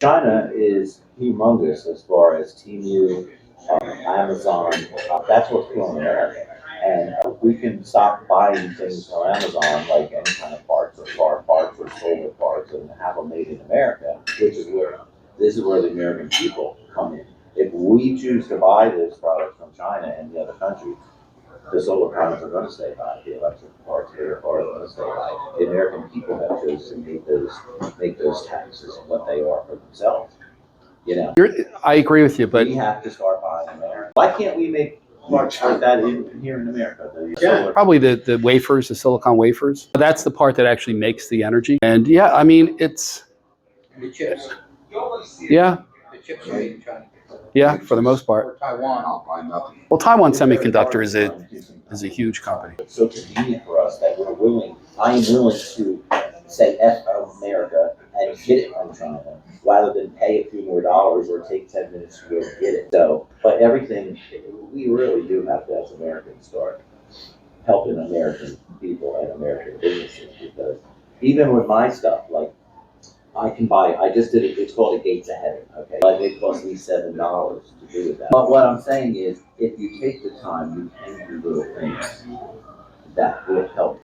China is humongous as far as Temu, Amazon. That's what's killing America. And we can stop buying things from Amazon, like any kind of parts or car parts or solar parts, and have them made in America, which is where this is where the American people come in. If we choose to buy those products from China and the other countries, the solar panels are going to stay high, the electric parts here are going to stay high. The American people have chosen to make those taxes what they are for themselves. You know, I agree with you, but we have to start buying American. Why can't we make parts like that here in America? probably the wafers, the silicon wafers. That's the part that actually makes the energy. And yeah, I mean, it's The chips. yeah, The chips are made in China. yeah, for the most part. Or Taiwan. I'll buy nothing. Well, Taiwan Semiconductor is a huge company. It's so convenient for us that I am willing to say F America and get it from China rather than pay a few more dollars or take 10 minutes to go get it. So, but everything, we really do have to, as Americans, start helping American people and American businesses, because even with my stuff, like I just did it, it's called a Gates of Heaven, okay? But it cost me $7 to do that. But what I'm saying is, if you take the time, you can do little things that will help